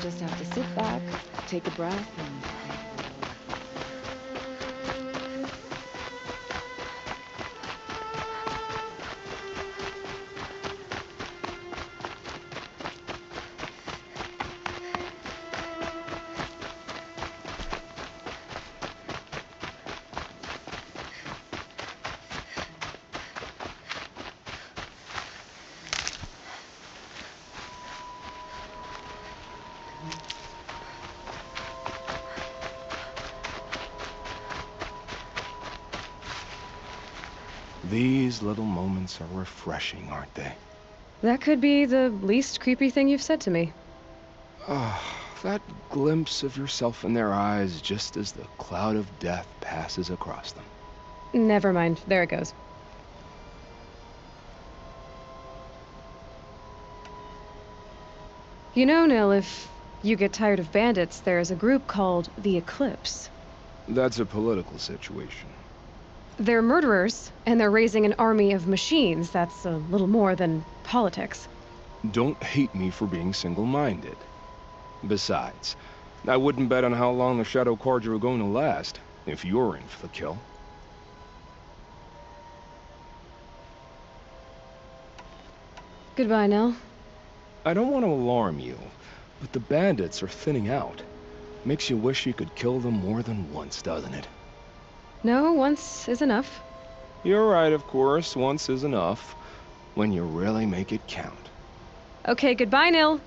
just have to sit back, take a breath, and... These little moments are refreshing, aren't they? That could be the least creepy thing you've said to me. Ah, that glimpse of yourself in their eyes just as the cloud of death passes across them. Never mind. There it goes. You know, Nil, if you get tired of bandits, there is a group called the Eclipse. That's a political situation. They're murderers, and they're raising an army of machines. That's a little more than politics. Don't hate me for being single-minded. Besides, I wouldn't bet on how long the Shadow Carja are going to last, if you're in for the kill. Goodbye, Nil. I don't want to alarm you, but the bandits are thinning out. Makes you wish you could kill them more than once, doesn't it? No, once is enough. You're right, of course. Once is enough. When you really make it count. Okay, goodbye, Nil.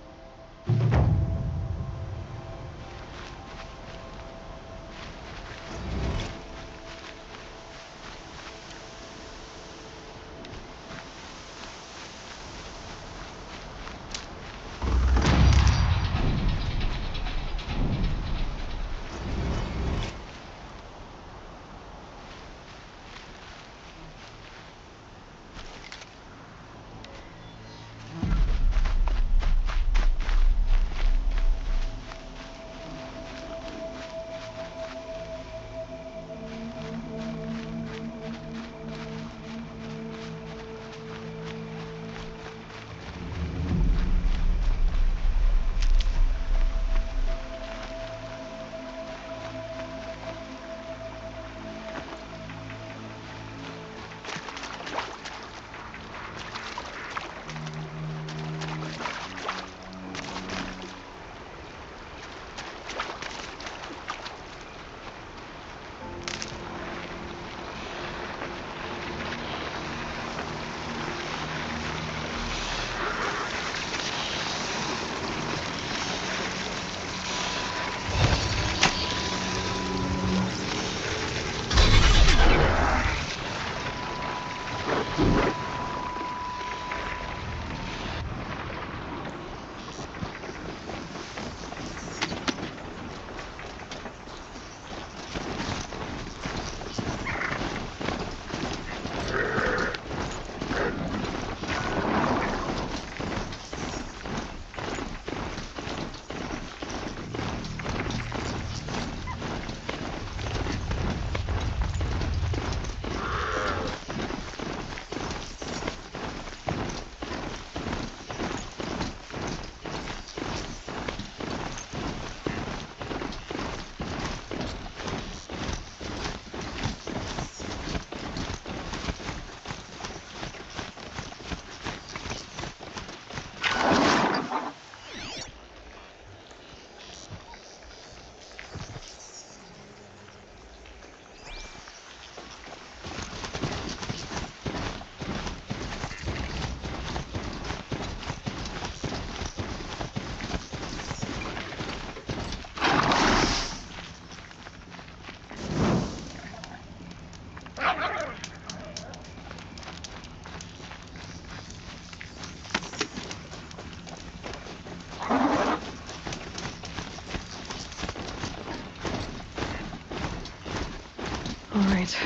All right.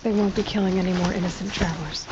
They won't be killing any more innocent travelers.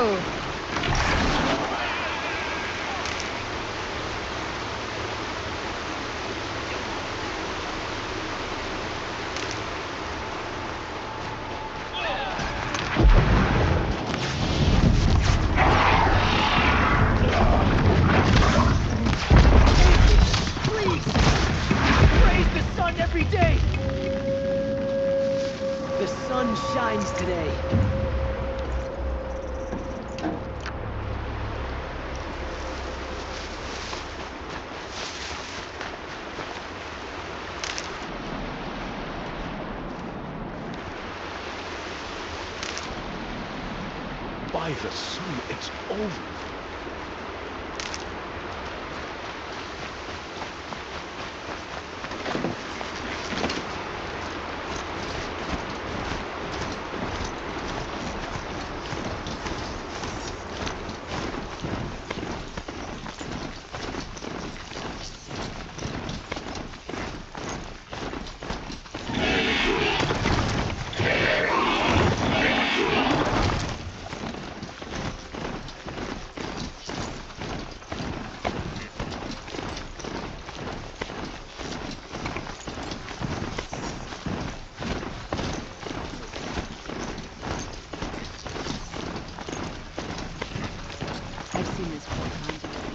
Whoa! Please! Praise the sun every day! The sun shines today. By the sun, it's over. I've seen this 4 times already.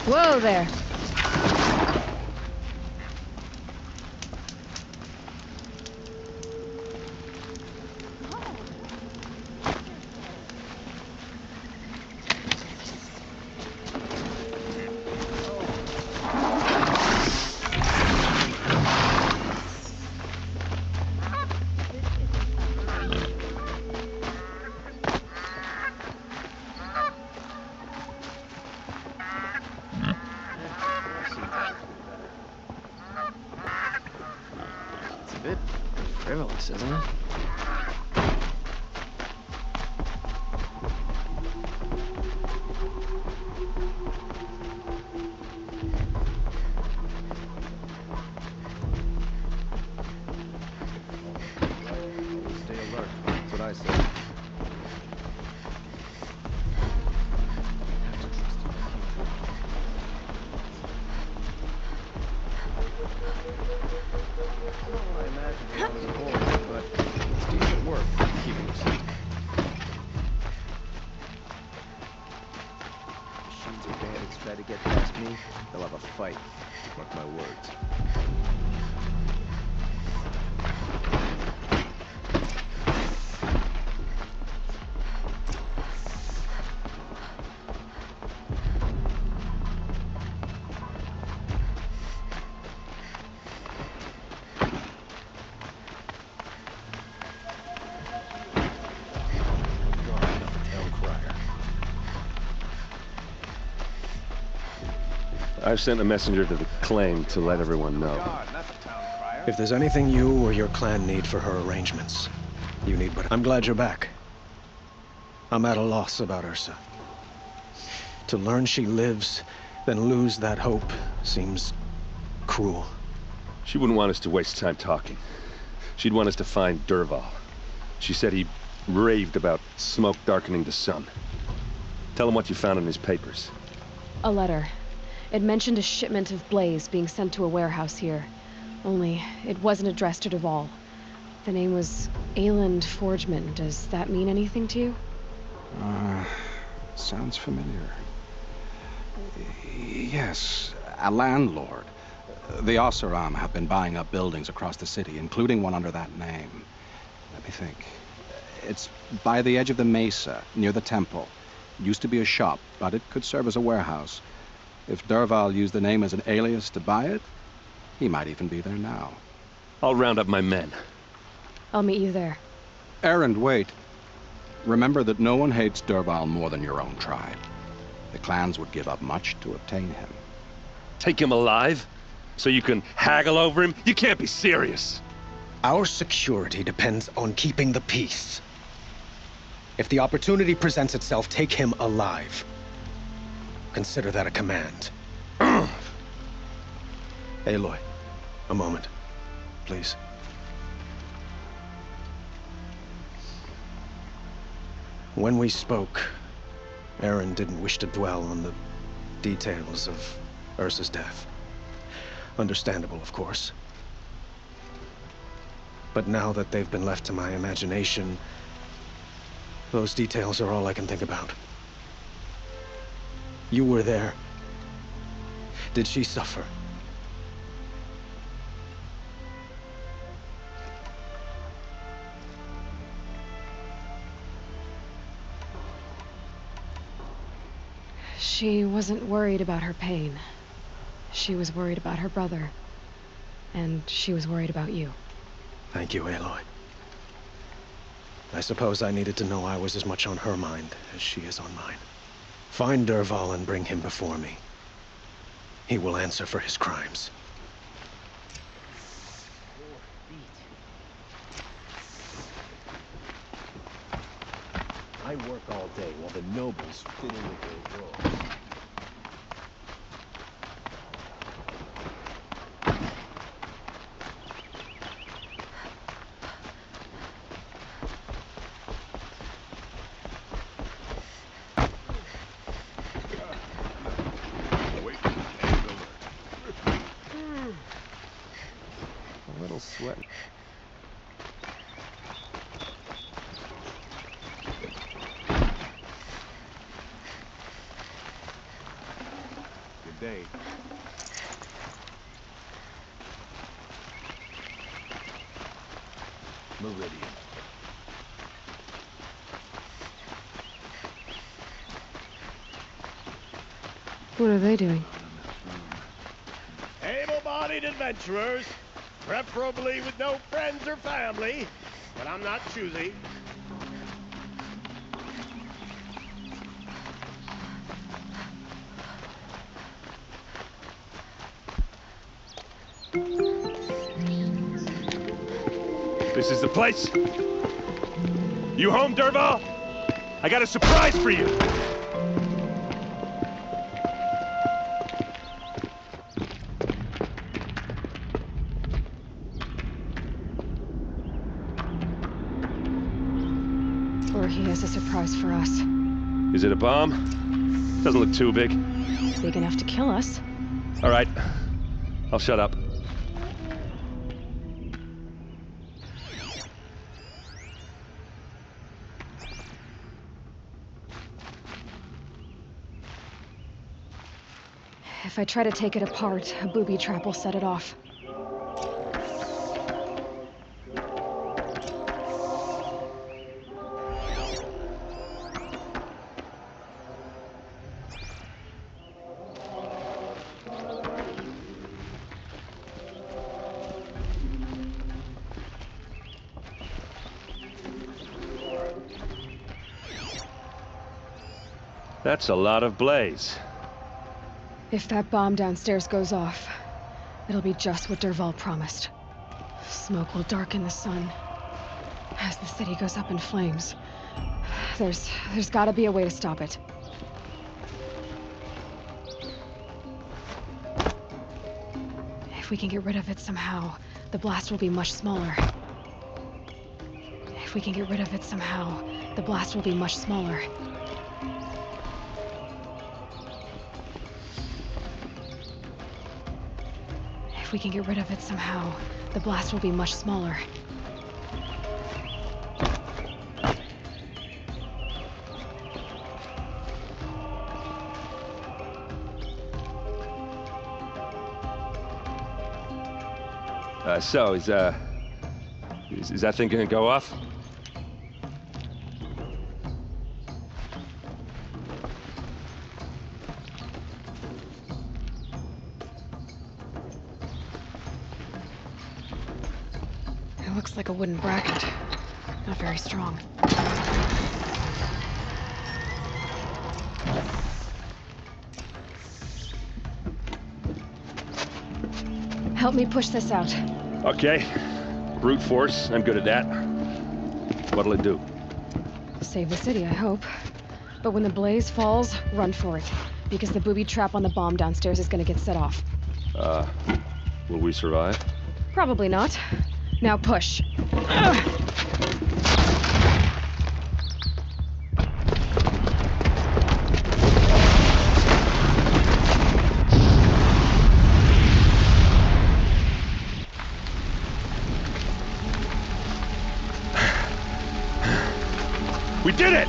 Whoa there. It's a bit frivolous, isn't it? Stay alert. That's what I say. I imagine when I was a boy, but it's decent work keeping us safe. Machines or bandits try to get past me, they'll have a fight. Mark my words. I've sent a messenger to the claim to let everyone know. If there's anything you or your clan need for her arrangements, you need but I'm glad you're back. I'm at a loss about Ursa. To learn she lives, then lose that hope seems cruel. She wouldn't want us to waste time talking. She'd want us to find Dervahl. She said he raved about smoke darkening the sun. Tell him what you found in his papers. A letter. It mentioned a shipment of Blaze being sent to a warehouse here. Only, it wasn't addressed to Dervahl. The name was Ayland Forgeman. Does that mean anything to you? Sounds familiar. Yes, a landlord. The Oseram have been buying up buildings across the city, including one under that name. Let me think. It's by the edge of the mesa, near the temple. Used to be a shop, but it could serve as a warehouse. If Dervahl used the name as an alias to buy it, he might even be there now. I'll round up my men. I'll meet you there. Erend, wait. Remember that no one hates Dervahl more than your own tribe. The clans would give up much to obtain him. Take him alive? So you can haggle over him? You can't be serious. Our security depends on keeping the peace. If the opportunity presents itself, take him alive. Consider that a command. Aloy, a moment, please. When we spoke, Eren didn't wish to dwell on the details of Ursa's death. Understandable, of course. But now that they've been left to my imagination, those details are all I can think about. You were there. Did she suffer? She wasn't worried about her pain. She was worried about her brother. And she was worried about you. Thank you, Aloy. I suppose I needed to know I was as much on her mind as she is on mine. Find Dervahl and bring him before me. He will answer for his crimes. I work all day while the nobles fit in with their roles. A little sweat. Good day. Meridian. What are they doing? Able-bodied adventurers, preferably with no friends or family, but I'm not choosy. This is the place. You home, Dervahl? I got a surprise for you. Or he has a surprise for us. Is it a bomb? Doesn't look too big. Big enough to kill us. All right. I'll shut up. If I try to take it apart, a booby trap will set it off. That's a lot of blaze. If that bomb downstairs goes off, it'll be just what Dervahl promised. Smoke will darken the sun as the city goes up in flames. There's gotta be a way to stop it. If we can get rid of it somehow, the blast will be much smaller. If we can get rid of it somehow, the blast will be much smaller. If we can get rid of it somehow, the blast will be much smaller. So, is that thing gonna go off? It looks like a wooden bracket. Not very strong. Help me push this out. Okay. Brute force, I'm good at that. What'll it do? Save the city, I hope. But when the blaze falls, run for it. Because the booby trap on the bomb downstairs is gonna get set off. Will we survive? Probably not. Now push. We did it!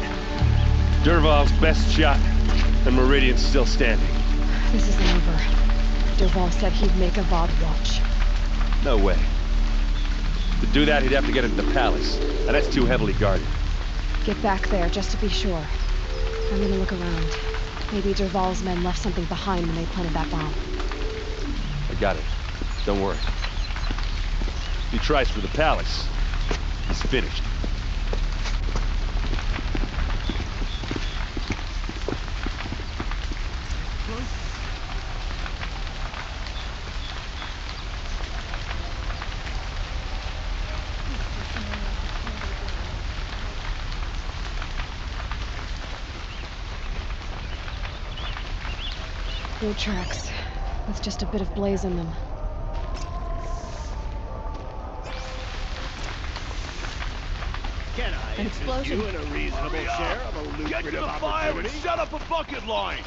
Dervahl's best shot, and Meridian's still standing. This isn't over. Dervahl said he'd make Avad watch. No way. To do that, he'd have to get into the palace, and that's too heavily guarded. Get back there, just to be sure. I'm gonna look around. Maybe Dervahl's men left something behind when they planted that bomb. I got it. Don't worry. If he tries for the palace, he's finished. Boot tracks, with just a bit of blaze in them. Can I An interest explosion. you in a reasonable share of a lucrative opportunity? Set up a bucket line!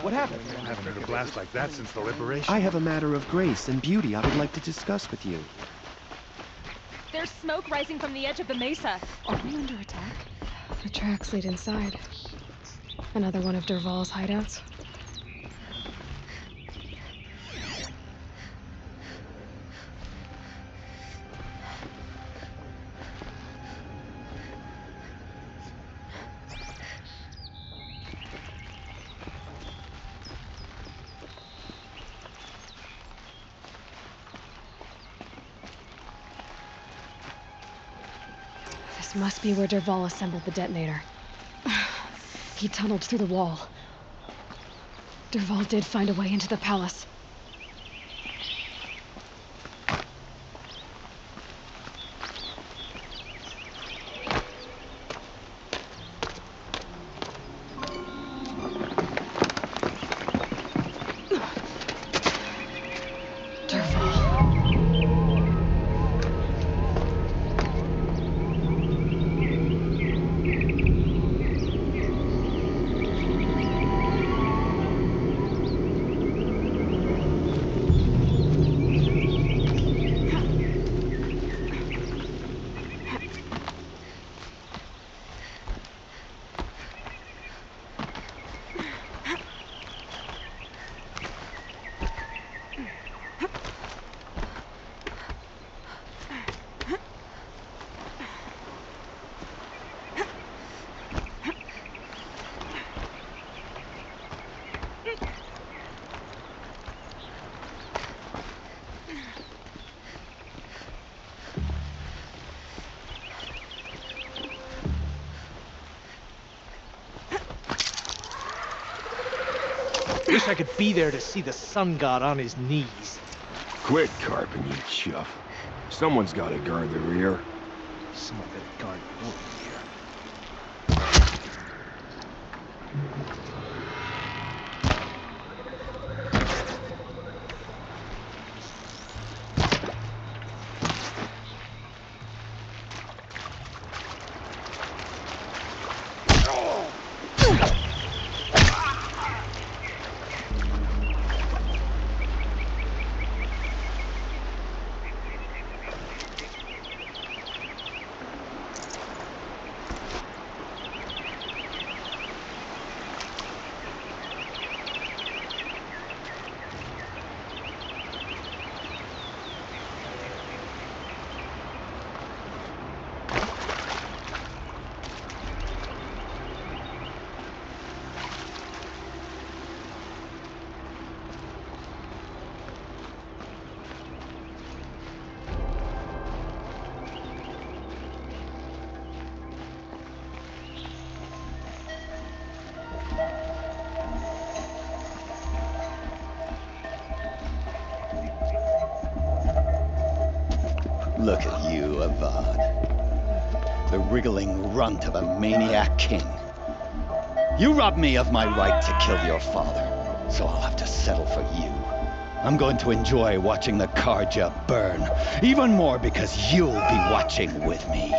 What happened? I haven't heard a blast like that since the liberation. I have a matter of grace and beauty I would like to discuss with you. There's smoke rising from the edge of the mesa. Are we under attack? The tracks lead inside. Another one of Dervahl's hideouts. This must be where Dervahl assembled the detonator. He tunneled through the wall. Dervahl did find a way into the palace. Wish I could be there to see the sun god on his knees. Quit carping, you chuff. Someone's gotta guard the rear. Someone better guard both here. Look at you, Avad. The wriggling runt of a maniac king. You robbed me of my right to kill your father, so I'll have to settle for you. I'm going to enjoy watching the Carja burn, even more because you'll be watching with me.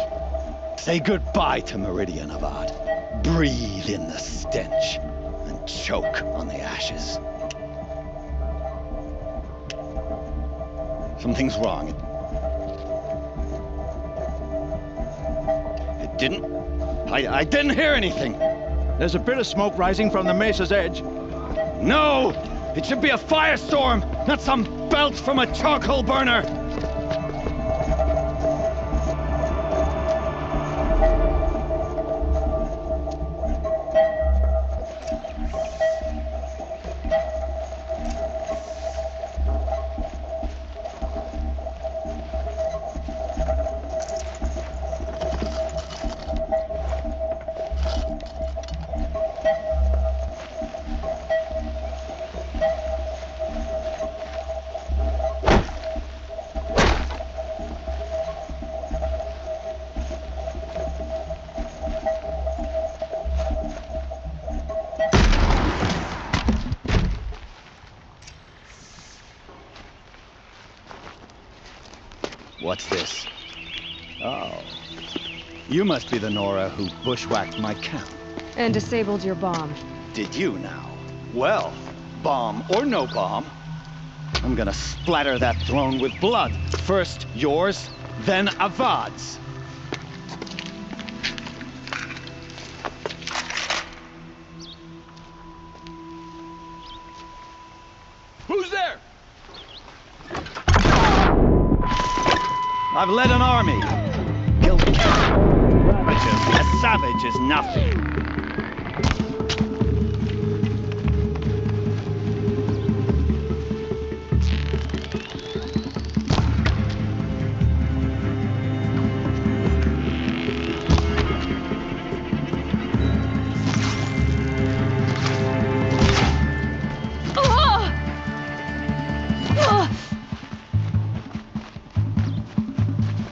Say goodbye to Meridian, Avad. Breathe in the stench, and choke on the ashes. Something's wrong. It didn't... I didn't hear anything. There's a bit of smoke rising from the mesa's edge. No! It should be a firestorm, not some belch from a charcoal burner! What's this? Oh. You must be the Nora who bushwhacked my camp. And disabled your bomb. Did you now? Well, bomb or no bomb, I'm gonna splatter that throne with blood. First yours, then Avad's. Who's there? I've led an army. Killed savages. A savage is nothing.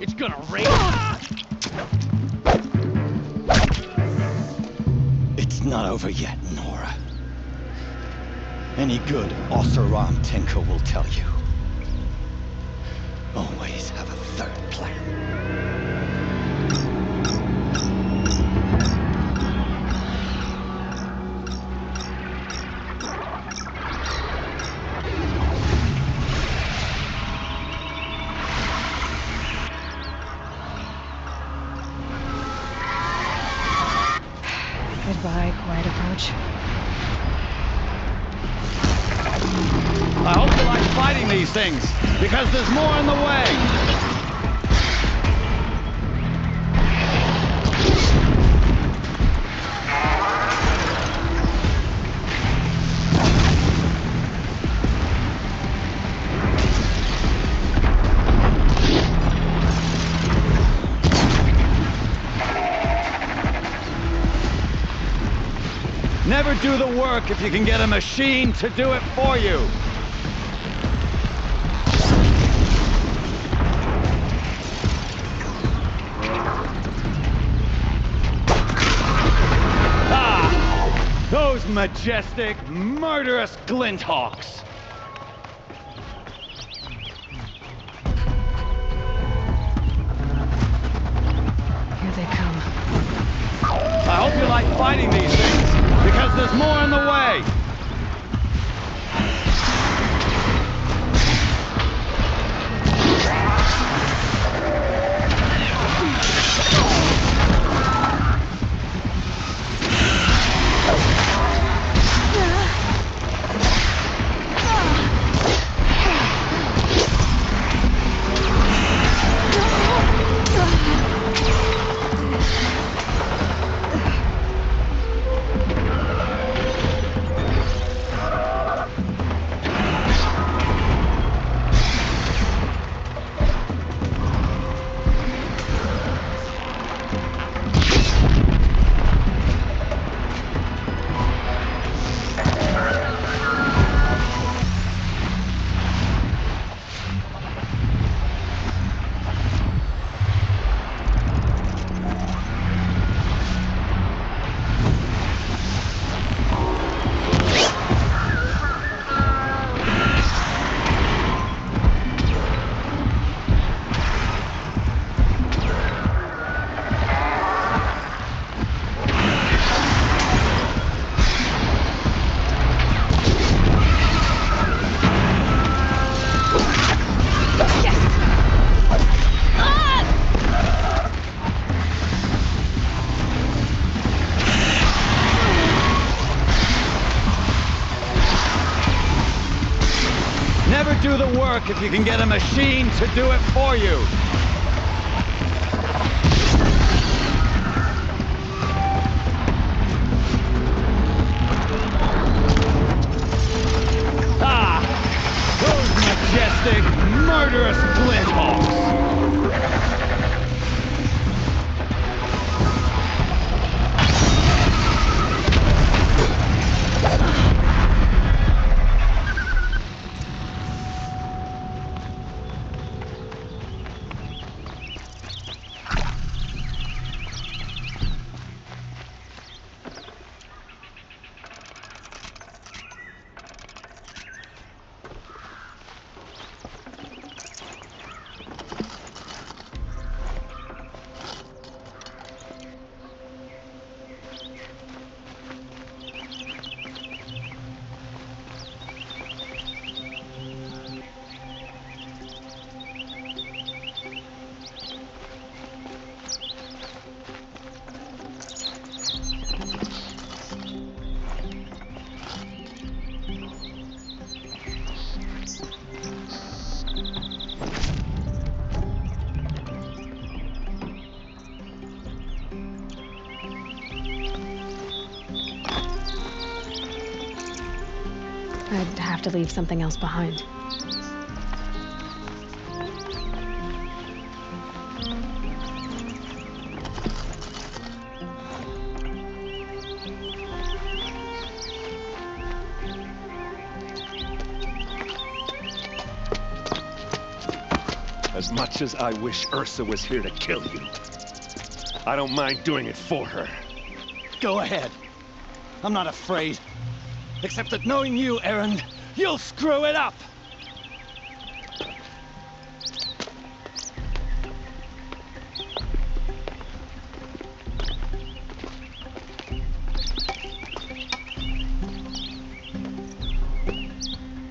It's gonna rain. It's not over yet, Nora. Any good Oseram tinker will tell you. Always have a third plan. Goodbye, quiet approach. I hope you like fighting these things, because there's more in the way. Never do the work if you can get a machine to do it for you. Ah! Those majestic, murderous glinthawks! Here they come. I hope you like fighting these things, because there's more in the way. do the work if you can get a machine to do it for you. Ah! Those majestic, murderous flinthawks! I'd have to leave something else behind. As much as I wish Ursa was here to kill you, I don't mind doing it for her. Go ahead. I'm not afraid. Except that knowing you, Aaron, you'll screw it up!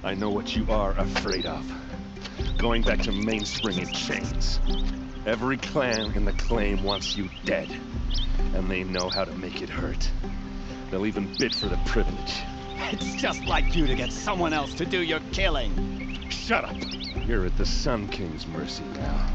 I know what you are afraid of. Going back to Mainspring in chains. Every clan in the claim wants you dead. And they know how to make it hurt. They'll even bid for the privilege. It's just like you to get someone else to do your killing. Shut up! You're at the Sun King's mercy now.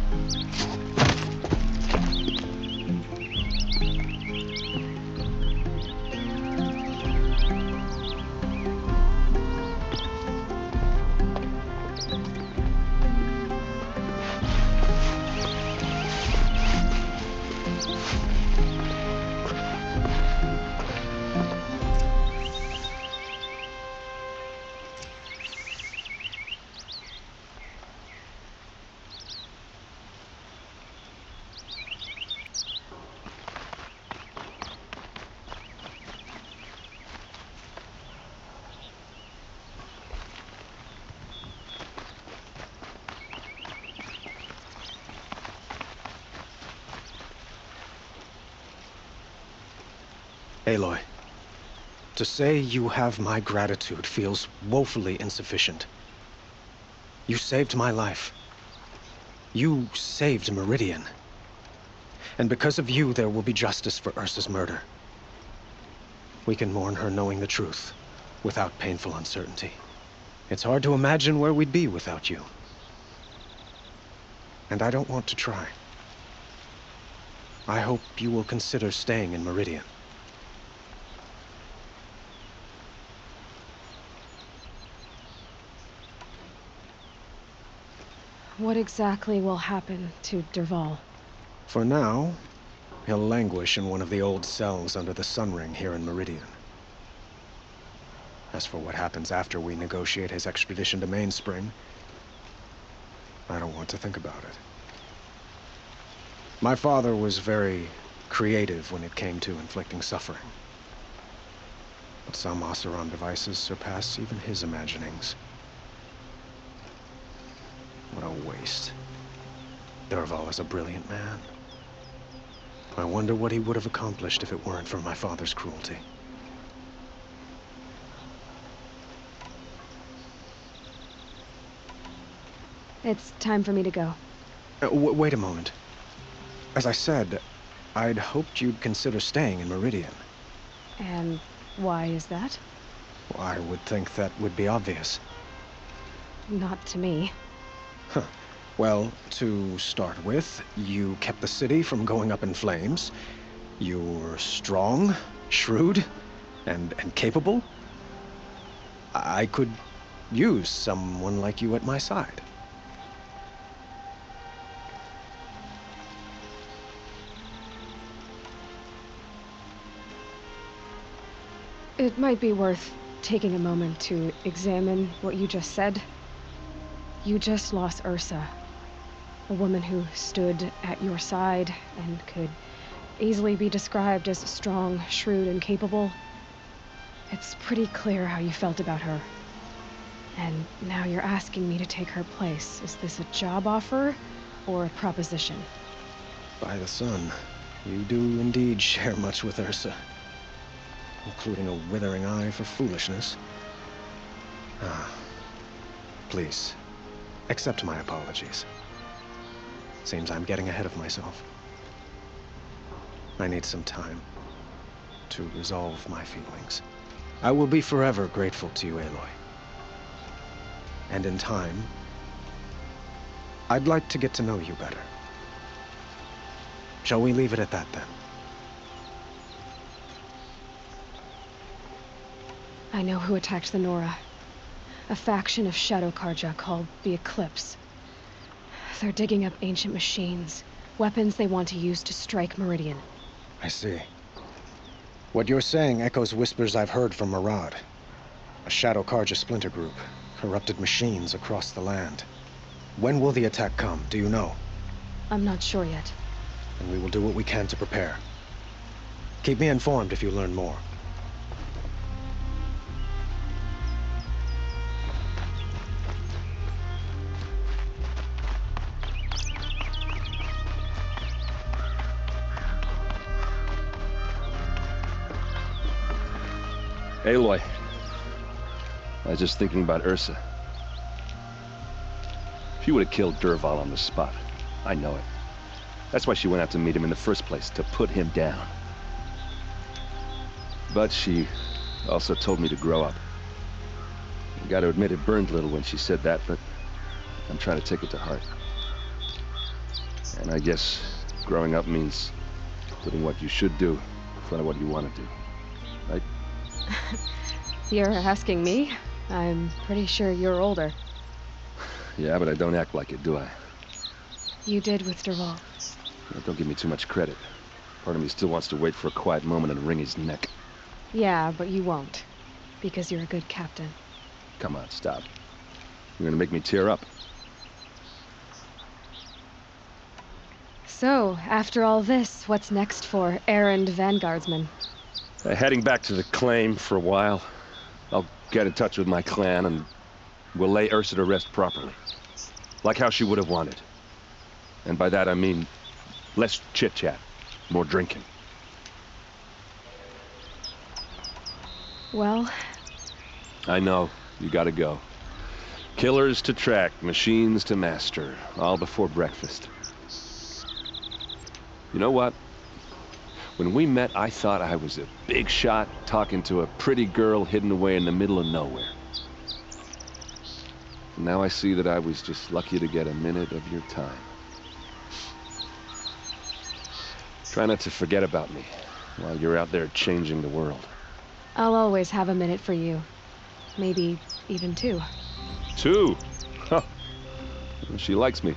Aloy, to say you have my gratitude feels woefully insufficient. You saved my life. You saved Meridian. And because of you, there will be justice for Ursa's murder. We can mourn her knowing the truth, without painful uncertainty. It's hard to imagine where we'd be without you. And I don't want to try. I hope you will consider staying in Meridian. What exactly will happen to Dervahl? For now, he'll languish in one of the old cells under the Sun Ring here in Meridian. As for what happens after we negotiate his extradition to Mainspring, I don't want to think about it. My father was very creative when it came to inflicting suffering. But some Oseram devices surpass even his imaginings. What a waste. Dervahl is a brilliant man. I wonder what he would have accomplished if it weren't for my father's cruelty. It's time for me to go. Wait a moment. As I said, I'd hoped you'd consider staying in Meridian. And why is that? Well, I would think that would be obvious. Not to me. Huh. Well, to start with, you kept the city from going up in flames. You're strong, shrewd, and capable. I could use someone like you at my side. It might be worth taking a moment to examine what you just said. You just lost Ursa, a woman who stood at your side and could easily be described as strong, shrewd, and capable. It's pretty clear how you felt about her. And now you're asking me to take her place. Is this a job offer or a proposition? By the sun, you do indeed share much with Ursa, including a withering eye for foolishness. Please, accept my apologies. Seems I'm getting ahead of myself. I need some time to resolve my feelings. I will be forever grateful to you, Aloy. And in time, I'd like to get to know you better. Shall we leave it at that, then? I know who attacked the Nora. A faction of Shadow Karja called the Eclipse. They're digging up ancient machines, weapons they want to use to strike Meridian. I see. What you're saying echoes whispers I've heard from Murad. A Shadow Karja splinter group, corrupted machines across the land. When will the attack come, do you know? I'm not sure yet. And we will do what we can to prepare. Keep me informed if you learn more. Aloy, I was just thinking about Ursa. She would have killed Dervahl on the spot. I know it. That's why she went out to meet him in the first place, to put him down. But she also told me to grow up. I gotta admit it burned a little when she said that, but I'm trying to take it to heart. And I guess growing up means putting what you should do in front of what you want to do, right? You're asking me? I'm pretty sure you're older. Yeah, but I don't act like it, do I? You did with Dervahl. Well, don't give me too much credit. Part of me still wants to wait for a quiet moment and wring his neck. Yeah, but you won't. Because you're a good captain. Come on, stop. You're gonna make me tear up. So, after all this, what's next for errand vanguardsman? Heading back to the claim for a while. I'll get in touch with my clan and we'll lay Ursa to rest properly. Like how she would have wanted. And by that I mean less chit-chat, more drinking. Well... I know, you gotta go. Killers to track, machines to master, all before breakfast. You know what? When we met, I thought I was a big shot talking to a pretty girl hidden away in the middle of nowhere. And now I see that I was just lucky to get a minute of your time. Try not to forget about me while you're out there changing the world. I'll always have a minute for you. Maybe even two. Two? Huh. She likes me.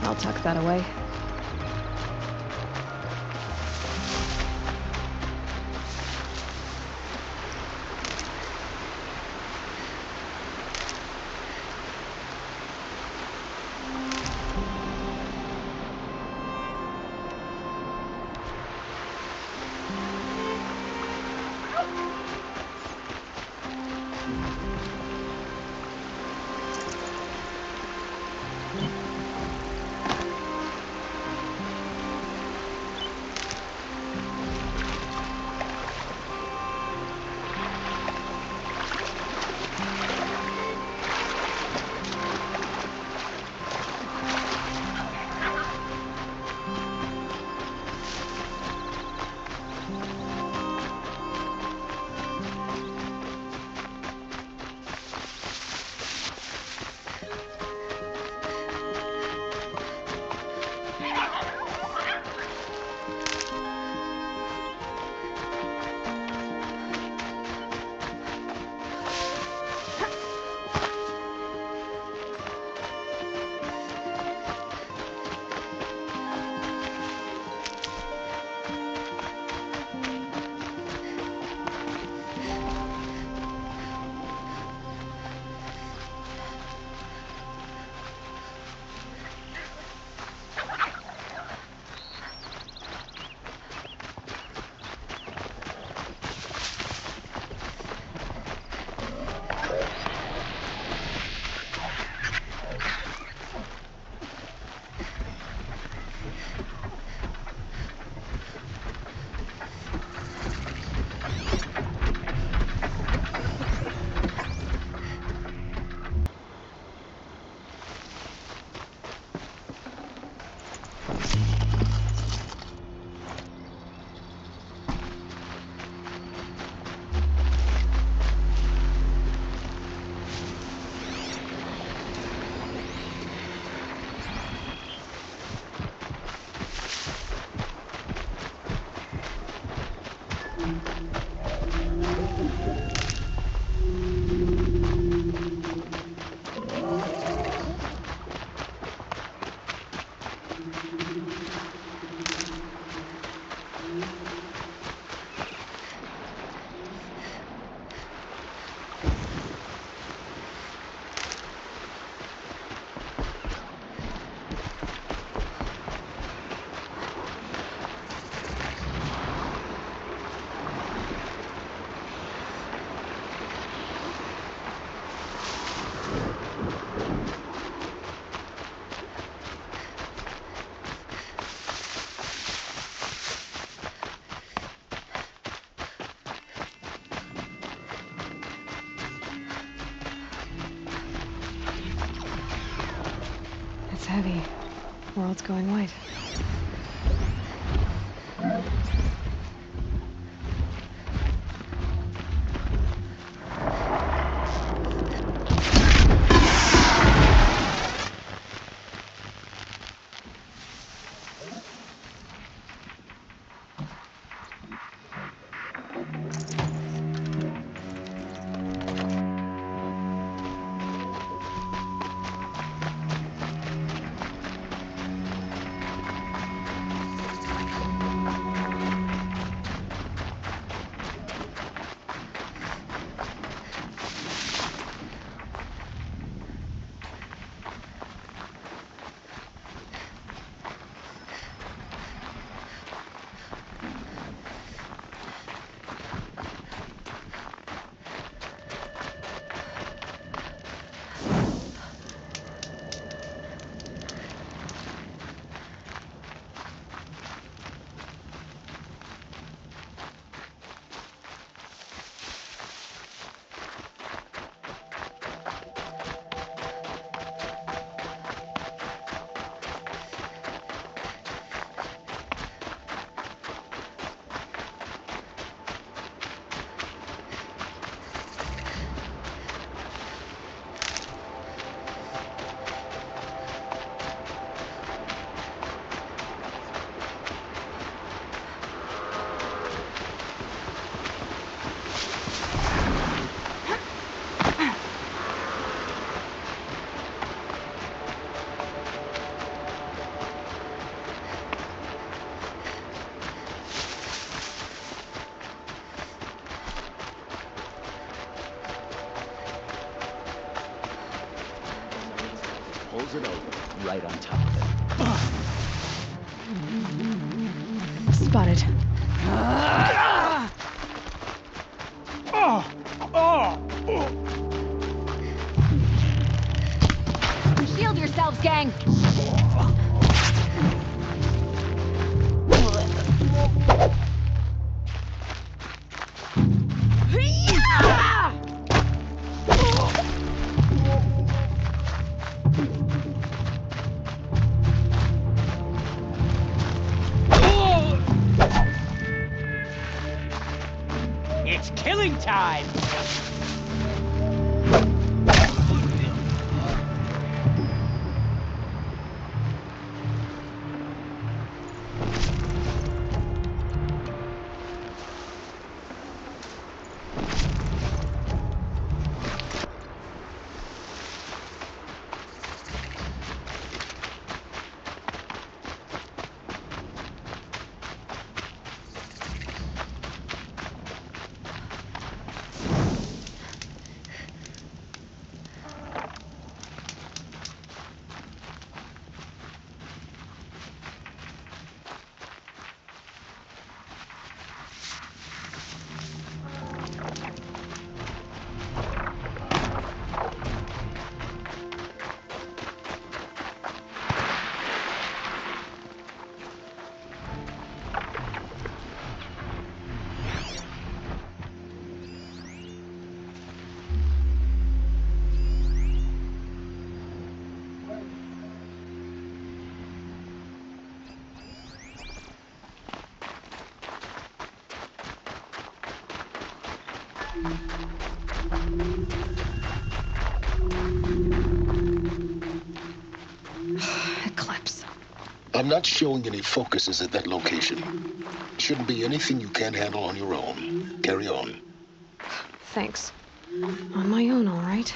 I'll tuck that away. It's heavy. World's going white. right on top of it. Spotted. Shield yourselves, gang! It's killing time! Eclipse. I'm not showing any focuses at that location. Shouldn't be anything you can't handle on your own. Carry on. Thanks. On my own, all right.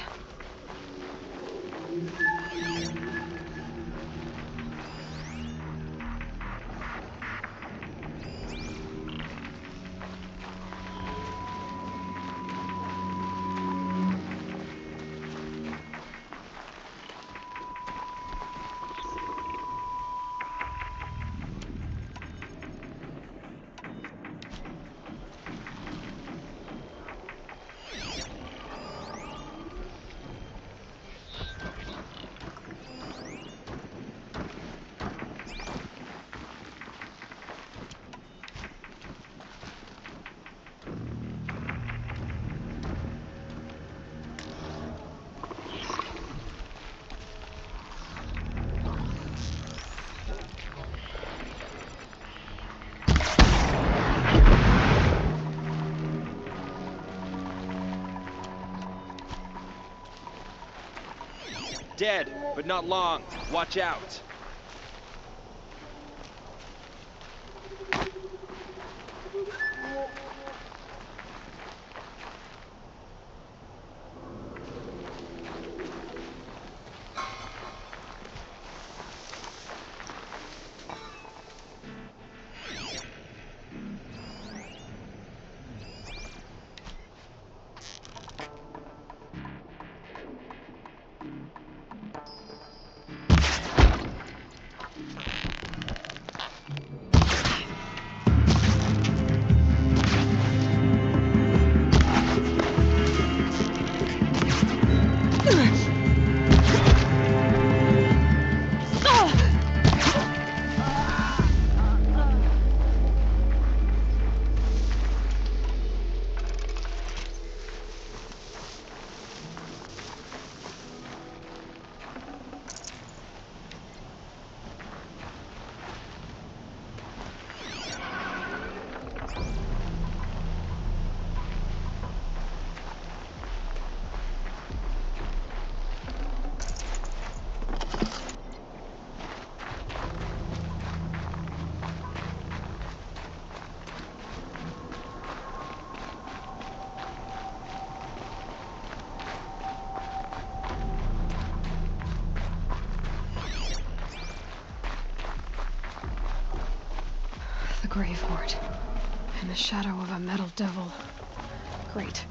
Dead, but not long. Watch out. The Grave Hoard. In the shadow of a metal devil. Great.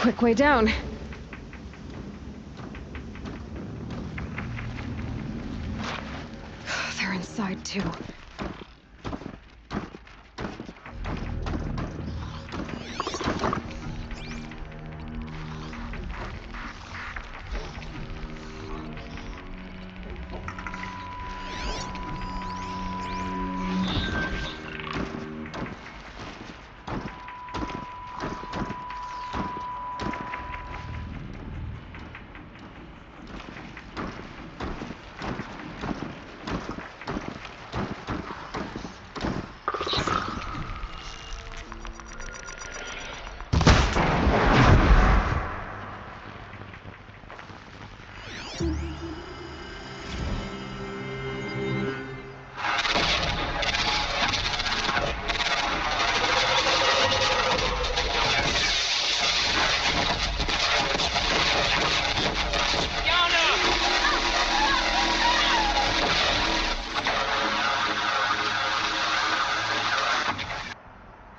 quick way down. They're inside, too.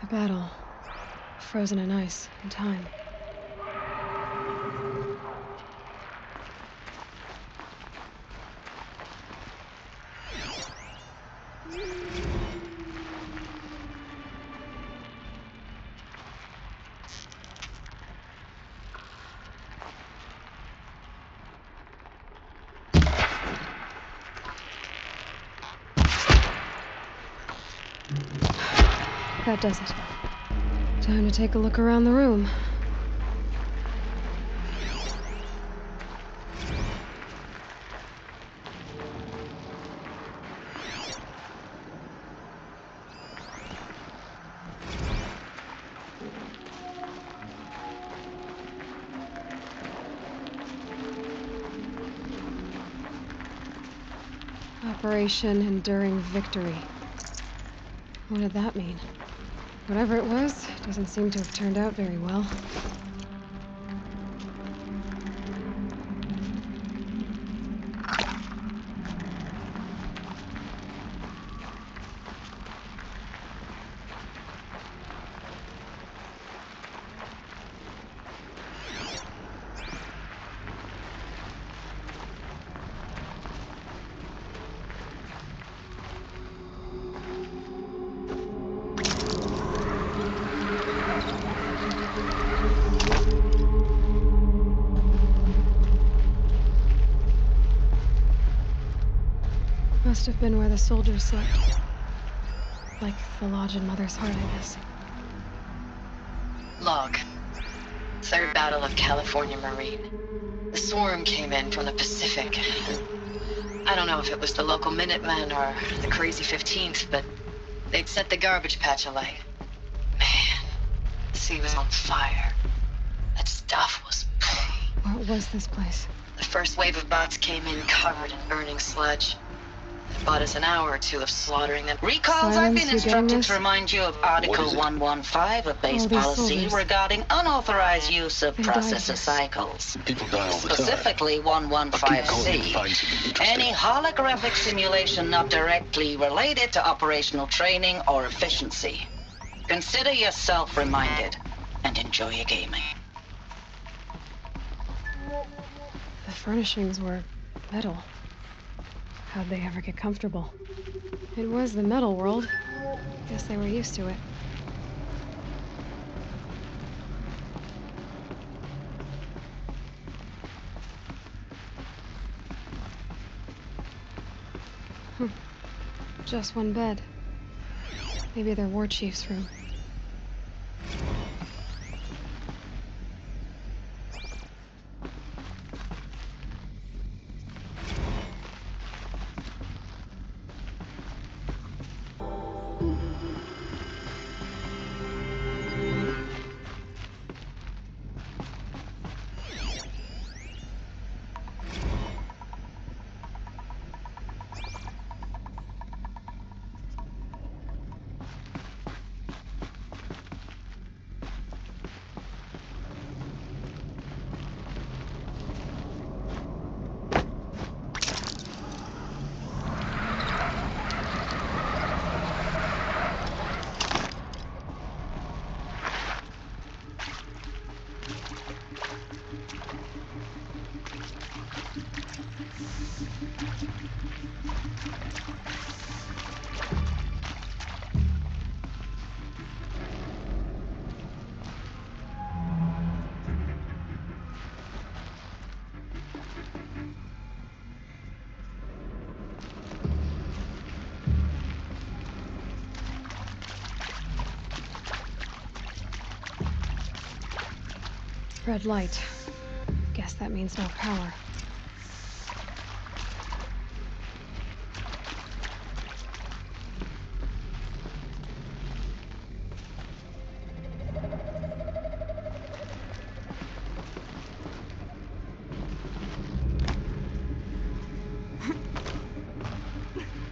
A battle, frozen in ice and time. That does it. Time to take a look around the room. Operation Enduring Victory. What did that mean? Whatever it was, doesn't seem to have turned out very well. Must have been where the soldiers slept. Like the lodge in Mother's Heart, I guess. Log. Third Battle of California Marine. The swarm came in from the Pacific. I don't know if it was the local Minutemen or the crazy 15th, but they'd set the garbage patch alight. Man, the sea was on fire. That stuff was... What was this place? The first wave of bots came in covered in burning sludge. It bought us an hour or two of slaughtering them. Recalls, Silence, I've been instructed this? to remind you of Article 115 of base All these policy soldiers. regarding unauthorized use of They died processor here. cycles. People die all the time. Specifically I'll keep going to find 115C. something interesting. Any holographic simulation not directly related to operational training or efficiency. Consider yourself reminded and enjoy your gaming. The furnishings were metal. How'd they ever get comfortable? It was the metal world. Guess they were used to it. Just one bed. Maybe their war chief's room. Red light. Guess that means no power.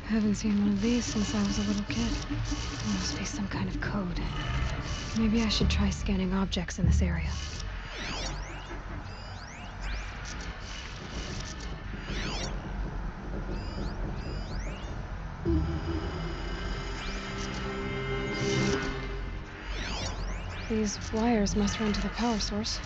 Haven't seen one of these since I was a little kid. There must be some kind of code. Maybe I should try scanning objects in this area. These wires must run to the power source.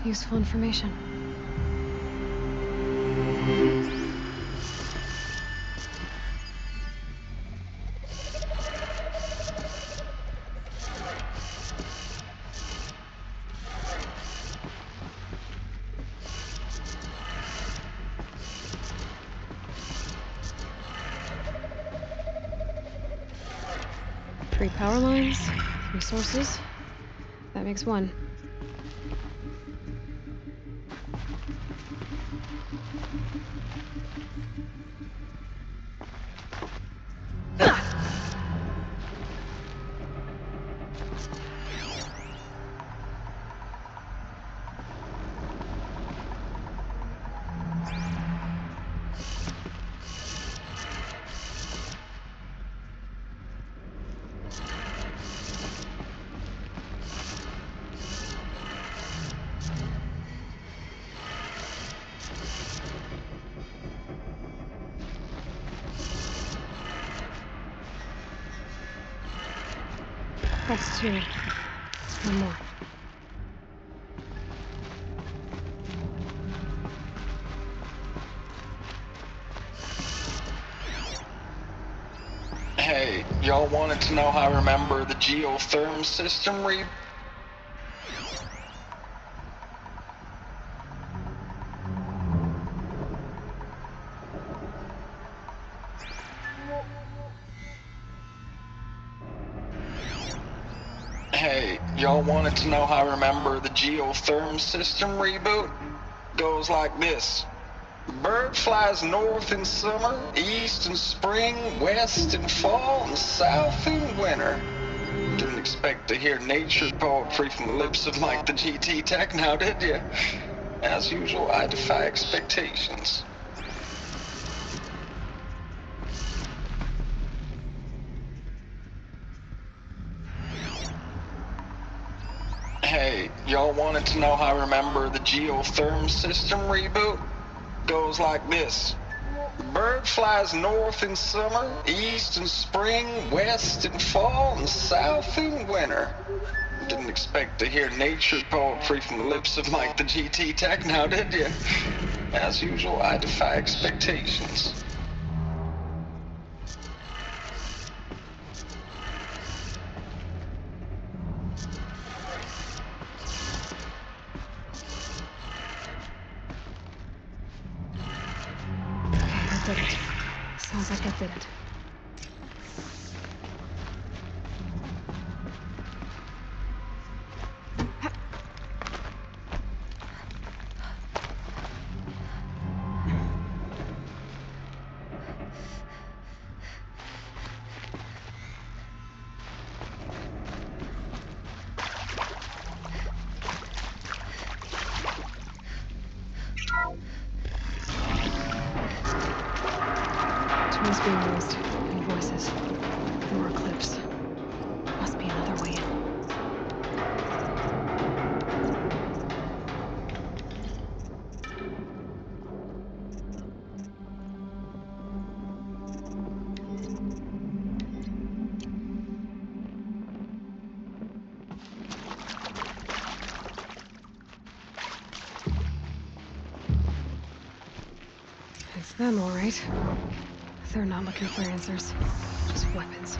Useful information. Three power lines, 3 sources. That makes 1. That's 2. 1 more. Hey, y'all wanted to know how I remember the geotherm system re... Hey, y'all wanted to know how I remember the geotherm system reboot? Goes like this. Bird flies north in summer, east in spring, west in fall, and south in winter. Didn't expect to hear nature poetry from the lips of Mike the GT Tech now, did you? As usual, I defy expectations. Hey, y'all wanted to know how I remember the geotherm system reboot? Goes like this. Bird flies north in summer, east in spring, west in fall, and south in winter. Didn't expect to hear nature poetry from the lips of Mike the GT Tech now, did you? As usual, I defy expectations. Did it. Sounds like that did it. being used. Any voices? More clips. Must be another way in. It's them, all right. They're not looking for answers, just weapons.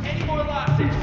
Any more losses?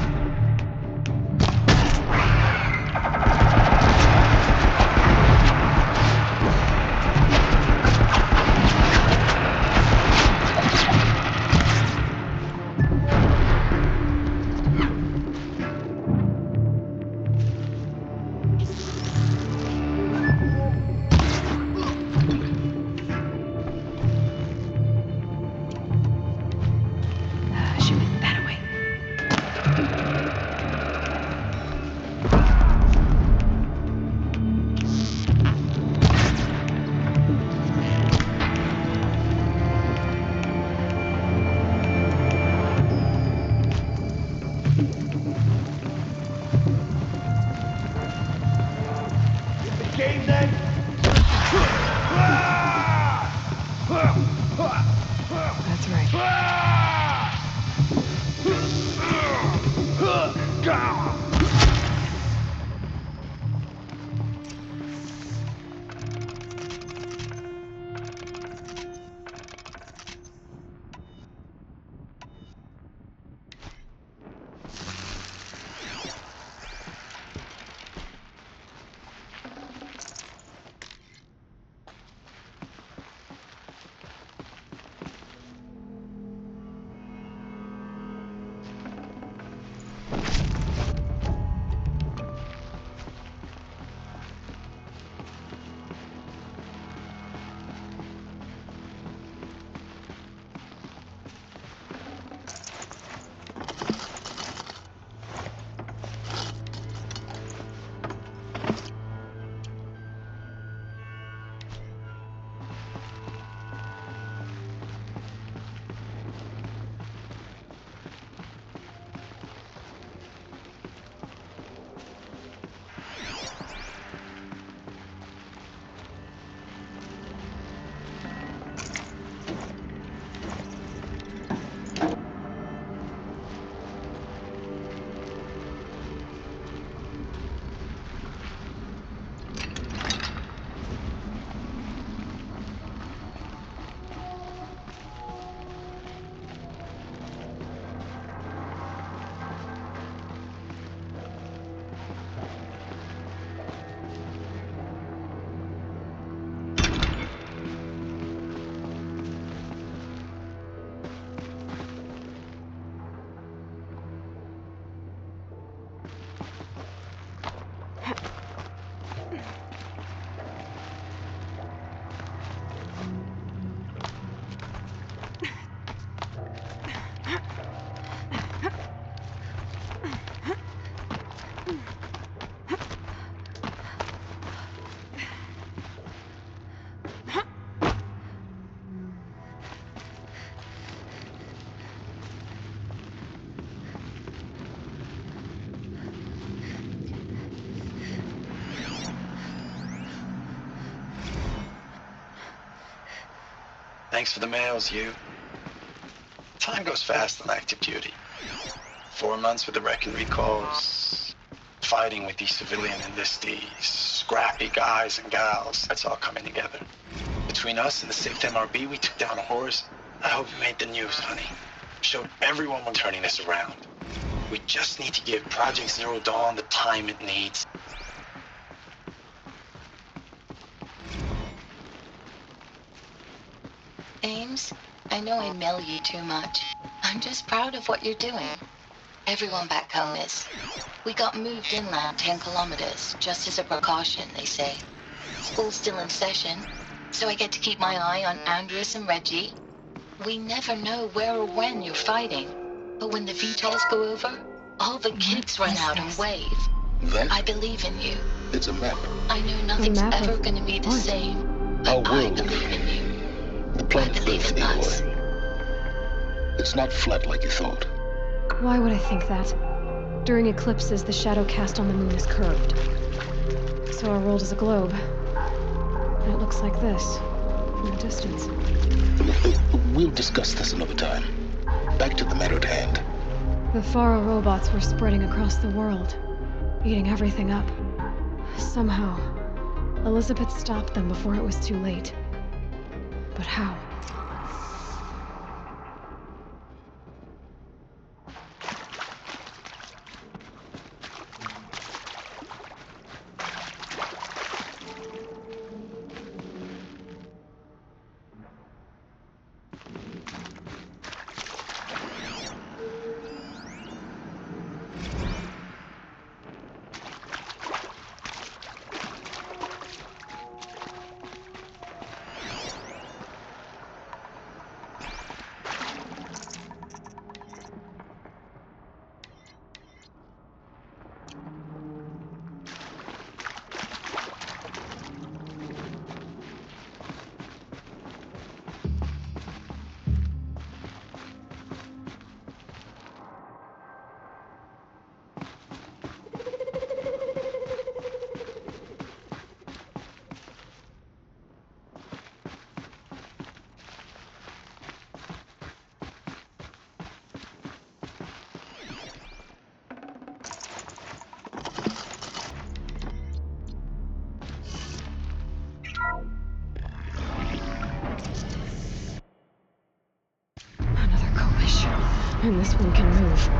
Game then? That's right. Thanks for the mails, you. Time goes fast on active duty. 4 months with the wrecking recalls, fighting with these civilian enlistees, scrappy guys and gals. That's all coming together. Between us and the 6th MRB, we took down a horse. I hope you made the news, honey. Showed everyone we're turning this around. We just need to give Project Zero Dawn the time it needs. Ames, I know I mail you too much. I'm just proud of what you're doing. Everyone back home is. We got moved inland 10 kilometers, just as a precaution, they say. School's still in session, so I get to keep my eye on Andres and Reggie. We never know where or when you're fighting, but when the VTOLs go over, all the kids run out and wave. That? I believe in you. It's a map. I know nothing's ever gonna be the same, but I believe in you. The planet I believe Earth, in us. Aloy. It's not flat like you thought. Why would I think that? During eclipses, the shadow cast on the moon is curved. So our world is a globe. And it looks like this, from a distance. We'll discuss this another time. Back to the matter at hand. The Faro robots were spreading across the world, eating everything up. Somehow, Elizabeth stopped them before it was too late. But how? And this one can move.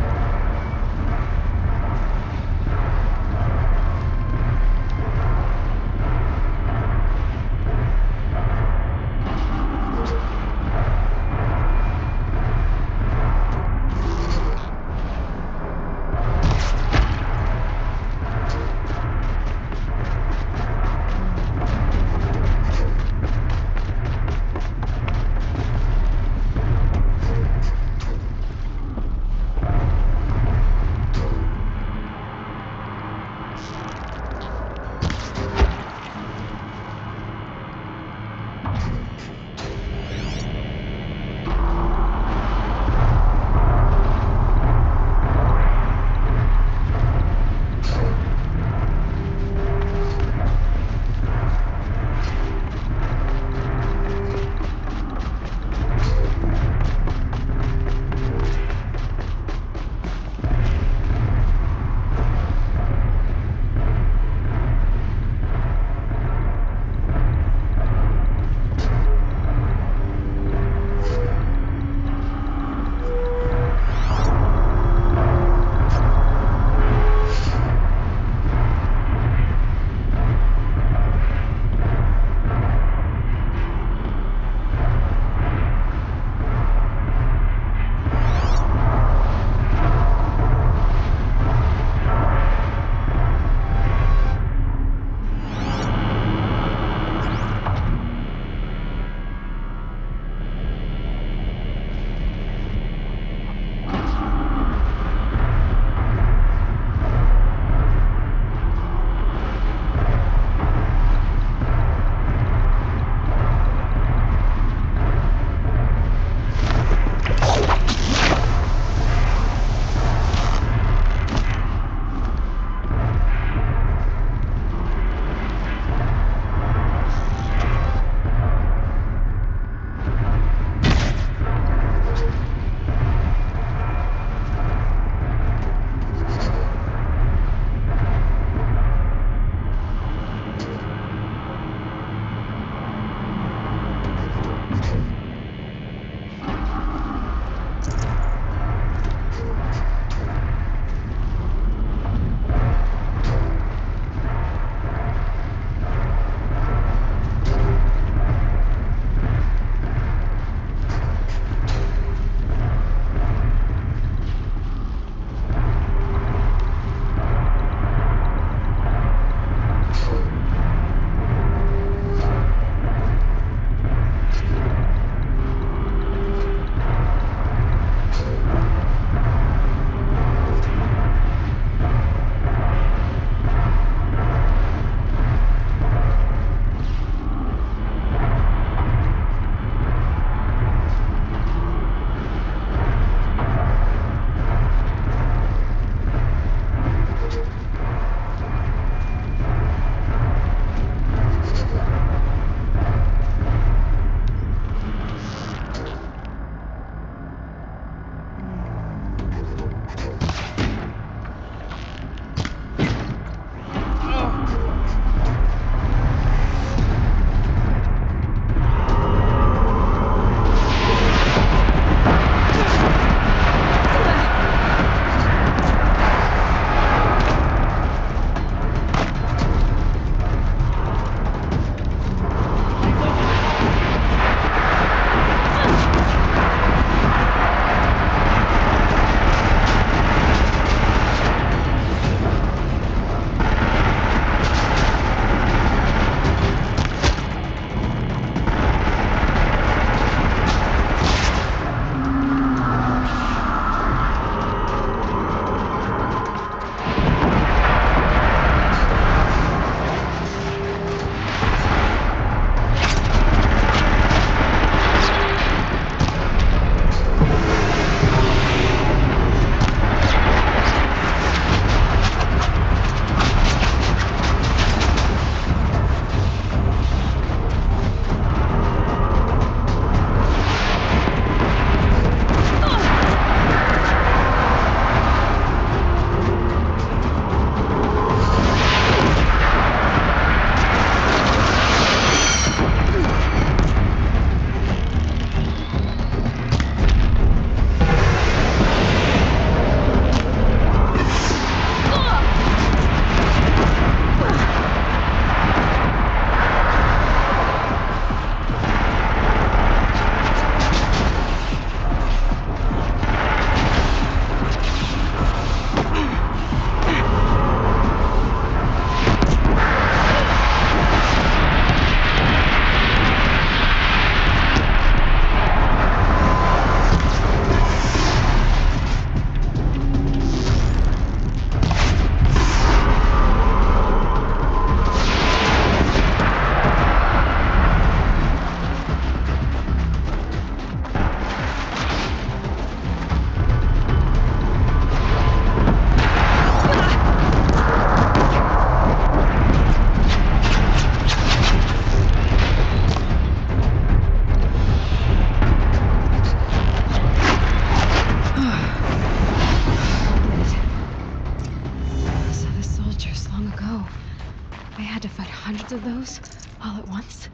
But hundreds of those, all at once?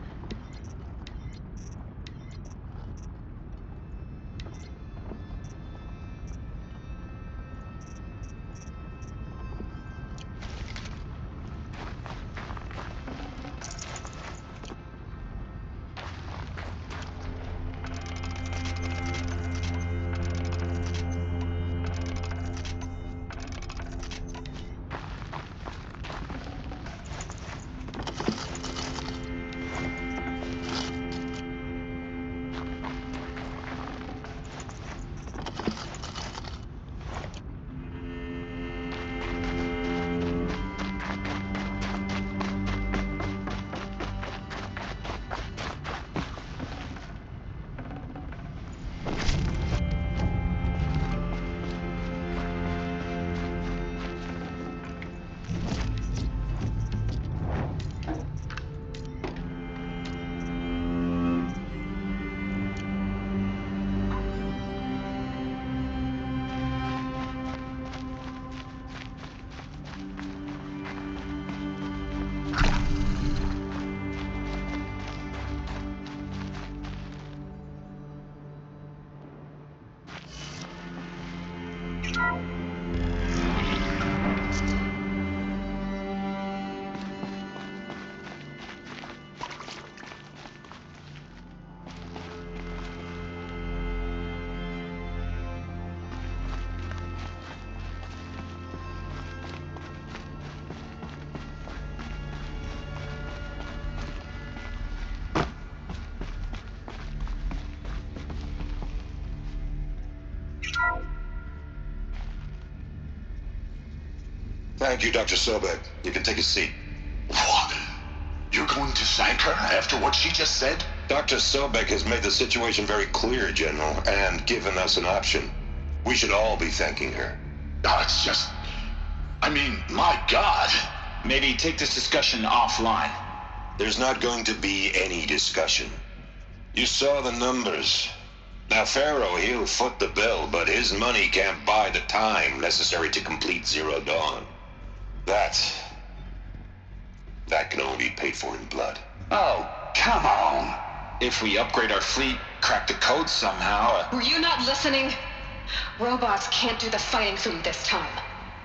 Thank you, Dr. Sobek. You can take a seat. What? You're going to thank her after what she just said? Dr. Sobek has made the situation very clear, General, and given us an option. We should all be thanking her. No, it's just... I mean, my God. Maybe take this discussion offline. There's not going to be any discussion. You saw the numbers. Now, Pharaoh, he'll foot the bill, but his money can't buy the time necessary to complete Zero Dawn. That can only be paid for in blood. Oh, come on. If we upgrade our fleet, crack the code somehow... Were you not listening? Robots can't do the fighting for you this time.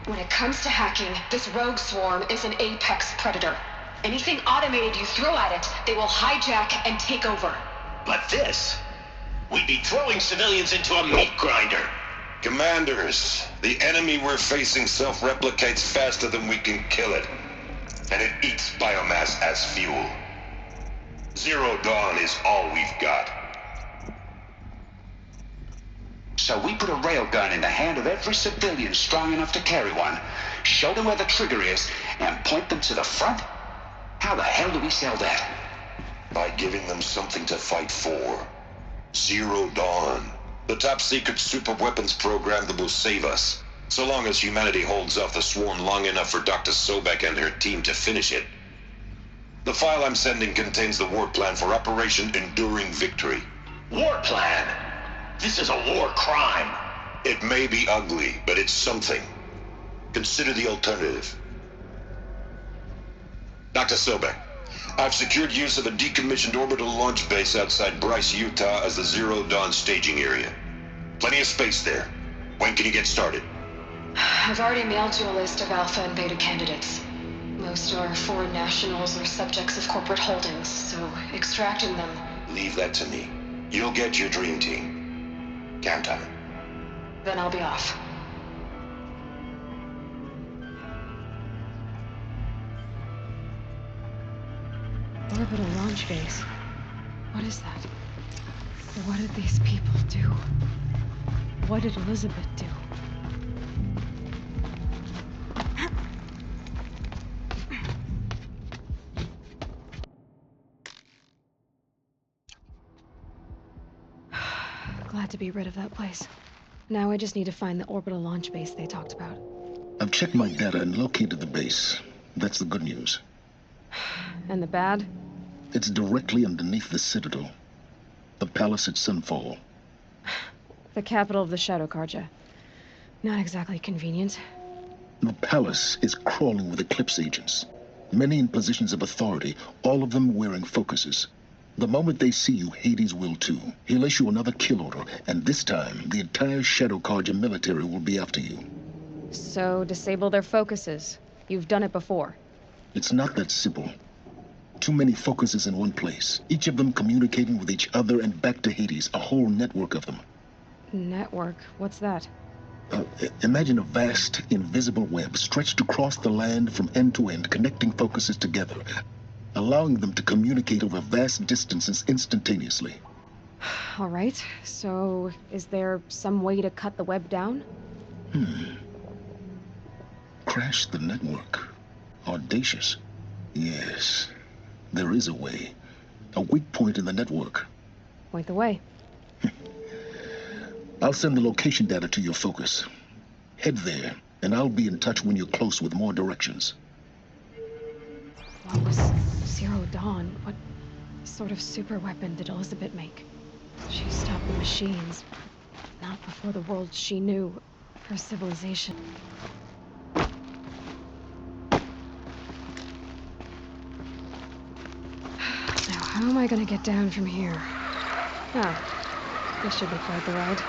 When it comes to hacking, this rogue swarm is an apex predator. Anything automated you throw at it, they will hijack and take over. But this... We'd be throwing civilians into a meat grinder. Commanders, the enemy we're facing self-replicates faster than we can kill it. And it eats biomass as fuel. Zero Dawn is all we've got. So we put a railgun in the hand of every civilian strong enough to carry one, show them where the trigger is, and point them to the front? How the hell do we sell that? By giving them something to fight for. Zero Dawn. The top-secret superweapons program that will save us. So long as humanity holds off the swarm long enough for Dr. Sobek and her team to finish it. The file I'm sending contains the war plan for Operation Enduring Victory. War plan? This is a war crime. It may be ugly, but it's something. Consider the alternative. Dr. Sobek, I've secured use of a decommissioned orbital launch base outside Bryce, Utah as the Zero Dawn staging area. Plenty of space there. When can you get started? I've already mailed you a list of alpha and beta candidates. Most are foreign nationals or subjects of corporate holdings, so extracting them... Leave that to me. You'll get your dream team. Count on it. Then I'll be off. Orbital launch base. What is that? What did these people do? What did Elizabeth do? Glad to be rid of that place. Now I just need to find the orbital launch base they talked about. I've checked my data and located the base. That's the good news. And the bad? It's directly underneath the Citadel. The palace at Sunfall. The capital of the Shadow Carja. Not exactly convenient. The palace is crawling with Eclipse agents. Many in positions of authority, all of them wearing focuses. The moment they see you, Hades will too. He'll issue another kill order, and this time, the entire Shadow Carja military will be after you. So, disable their focuses. You've done it before. It's not that simple. Too many focuses in one place, each of them communicating with each other and back to Hades, a whole network of them. Network? What's that? Imagine a vast, invisible web stretched across the land from end to end, connecting focuses together, allowing them to communicate over vast distances instantaneously. All right, so is there some way to cut the web down? Crash the network. Audacious. Yes, there is a way. A weak point in the network. Point the way. I'll send the location data to your focus. Head there, and I'll be in touch when you're close with more directions. What was Zero Dawn? What sort of super weapon did Elizabeth make? She stopped the machines, but not before the world she knew, her civilization. Now, how am I gonna get down from here? Oh, this should be quite the ride.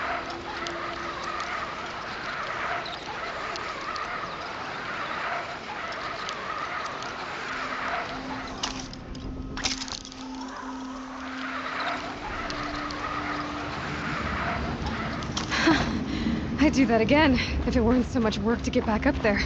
I'd do that again, if it weren't so much work to get back up there.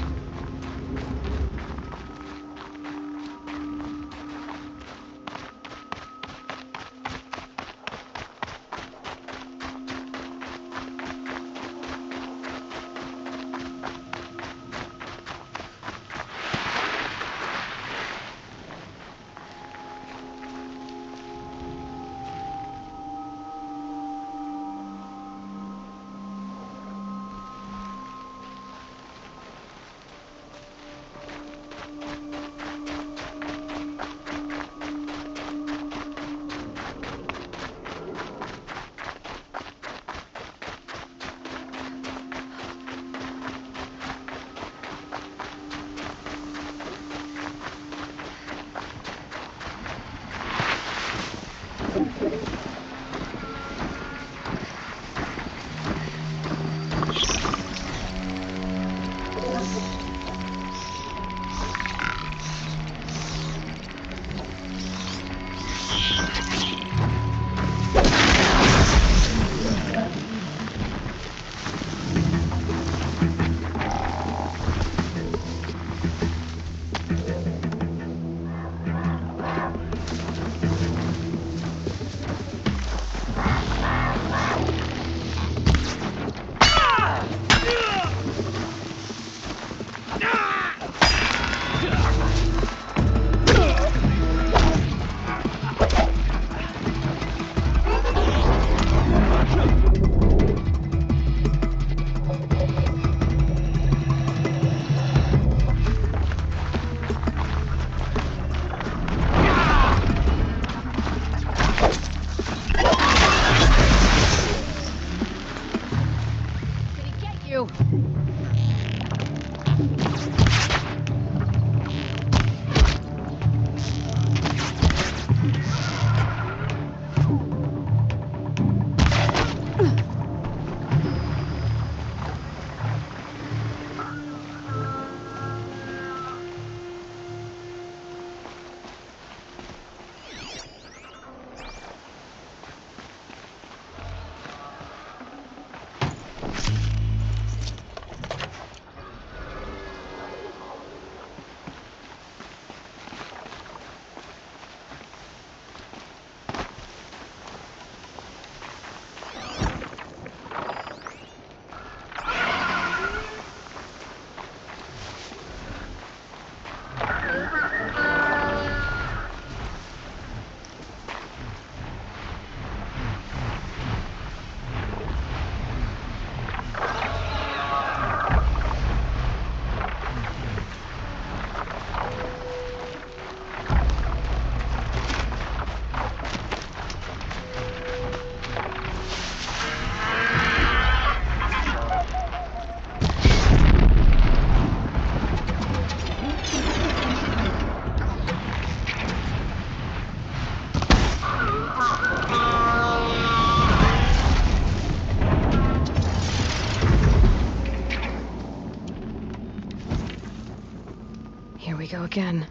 Here we go again.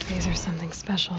These are something special.